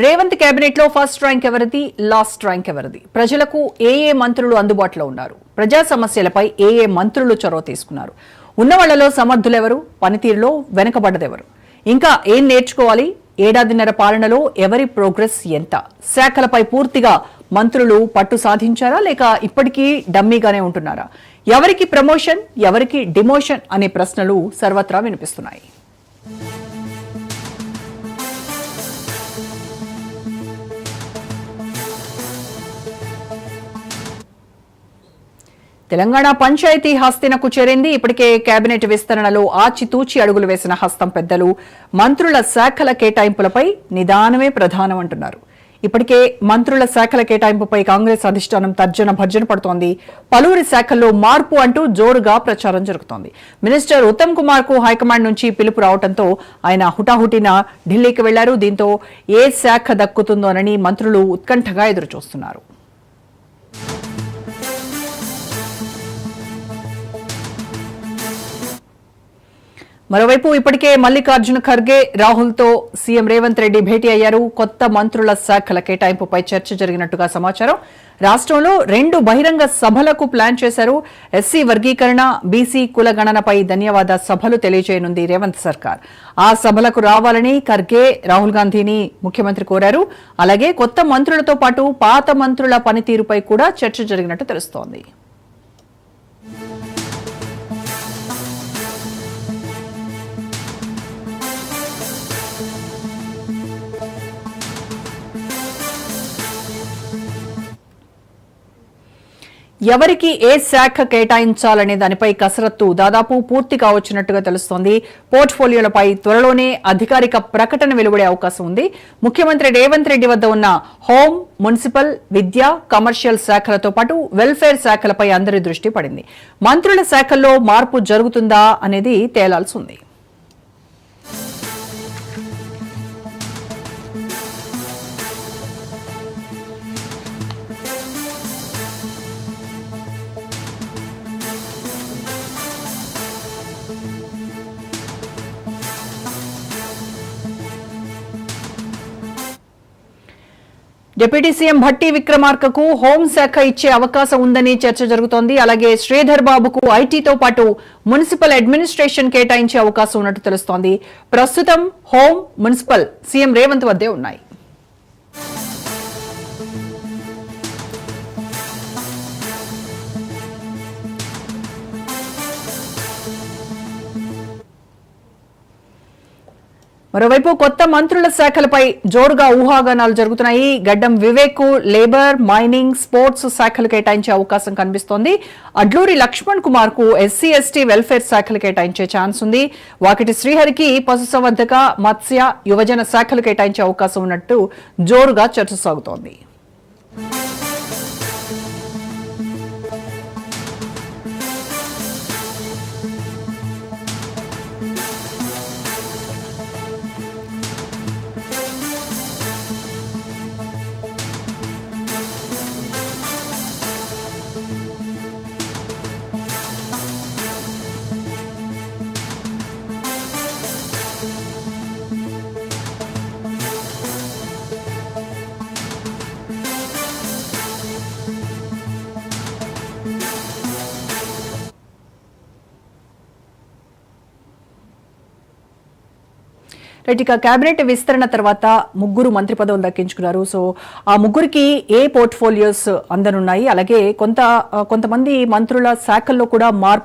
Revanth cabinet లో first rank ఎవరిది, last rank ఎవరిది? ప్రజలకు ఏ మంత్రులు అందుబాటులో ఉన్నారు? ప్రజా సమస్యలపై ఏ మంత్రులు చొరవ తీసుకున్నారు? ఉన్నవాళ్లలో సమర్థులెవరు? పనితీరులో వెనుకబడ్డదెవరు? ఇంకా ఏం నేర్చుకోవాలి? ఏడాదిన్నర పాలనలో ఎవరి ప్రోగ్రెస్ ఎంత? శాఖలపై పూర్తిగా మంత్రులు పట్టు సాధించారా లేక ఇప్పటికీ డమ్మీగానే ఉంటున్నారా? ఎవరికి ప్రమోషన్, ఎవరికి డిమోషన్ అనే ప్రశ్నలు సర్వత్రా వినిపిస్తున్నాయి. తెలంగాణ పంచాయతీ హస్తినకు చేరింది. ఇప్పటికే కేబినెట్ విస్తరణలో ఆచితూచి అడుగులు వేసిన హస్తం పెద్దలు మంత్రుల శాఖల కేటాయింపులపై నిదానమే ప్రధానం అంటున్నారు. ఇప్పటికే మంత్రుల శాఖల కేటాయింపుపై కాంగ్రెస్ అధిష్టానం తర్జన భర్జన పడుతోంది. పలువురి శాఖల్లో మార్పు అంటూ జోరుగా ప్రచారం జరుగుతోంది. మినిస్టర్ ఉత్తమ్ కుమార్ కు హైకమాండ్ నుంచి పిలుపు రావడంతో ఆయన హుటాహుటిన ఢిల్లీకి వెళ్లారు. దీంతో ఏ శాఖ దక్కుతుందోనని మంత్రులు ఉత్కంఠగా ఎదురుచూస్తున్నారు. మరోవైపు ఇప్పటికే మల్లికార్జున ఖర్గే, రాహుల్ తో సీఎం రేవంత్ రెడ్డి భేటీ అయ్యారు. కొత్త మంత్రుల శాఖల కేటాయింపుపై చర్చ జరిగినట్టుగా సమాచారం. రాష్ట్రంలో 2 బహిరంగ సభలకు ప్లాన్ చేశారు. ఎస్సీ వర్గీకరణ, బీసీ కులగణనపై ధన్యవాద సభలు తెలియజేయనుంది రేవంత్ సర్కార్. ఆ సభలకు రావాలని ఖర్గే, రాహుల్ గాంధీని ముఖ్యమంత్రి కోరారు. అలాగే కొత్త మంత్రులతో పాటు పాత మంత్రుల పనితీరుపై కూడా చర్చ జరిగినట్టు తెలుస్తోంది. ఎవరికి ఏ శాఖ కేటాయించాలనే దానిపై కసరత్తు దాదాపు పూర్తి కావచ్చినట్టుగా తెలుస్తోంది. పోర్ట్ఫోలియోలపై త్వరలోనే అధికారిక ప్రకటన వెలువడే అవకాశం ఉంది. ముఖ్యమంత్రి రేవంత్ రెడ్డి వద్ద ఉన్న హోం, మున్సిపల్, విద్య, కమర్షియల్ శాఖలతో పాటు వెల్ఫేర్ శాఖలపై అందరి దృష్టి పడింది. మంత్రుల శాఖల్లో మార్పు జరుగుతుందా అనేది తేలాల్సి ఉంది. డిప్యూటీ సీఎం భట్టి విక్రమార్కకు హోంశాఖ ఇచ్చే అవకాశం ఉందని చర్చ జరుగుతోంది. అలాగే శ్రీధర్ బాబుకు ఐటీతో పాటు మున్సిపల్ అడ్మినిస్ట్రేషన్ కేటాయించే అవకాశం ఉన్నట్టు తెలుస్తోంది. ప్రస్తుతం హోం, మున్సిపల్ సీఎం రేవంత్ వద్దే ఉన్నాయి. మరోవైపు కొత్త మంత్రుల శాఖలపై జోరుగా ఊహాగానాలు జరుగుతున్నాయి. గడ్డం వివేక్ లేబర్, మైనింగ్, స్పోర్ట్స్ శాఖలు కేటాయించే అవకాశం కనిపిస్తోంది. అడ్లూరి లక్ష్మణ్ కుమార్ కు ఎస్సీ, ఎస్టీ, వెల్ఫేర్ శాఖలు కేటాయించే ఛాన్స్ ఉంది. వాకిటి శ్రీహరికి పశుసంవర్ధక, మత్స్య, యువజన శాఖలు కేటాయించే అవకాశం ఉన్నట్టు జోరుగా చర్చ సాగుతోంది. ఇక కేబినెట్ విస్తరణ తర్వాత 3 మంత్రి పదవులు దక్కించుకున్నారు. సో ఆ 3కి ఏ పోర్ట్ఫోలియోస్ అందనున్నాయి. అలాగే కొంతమంది మంత్రుల శాఖల్లో కూడా మార్పు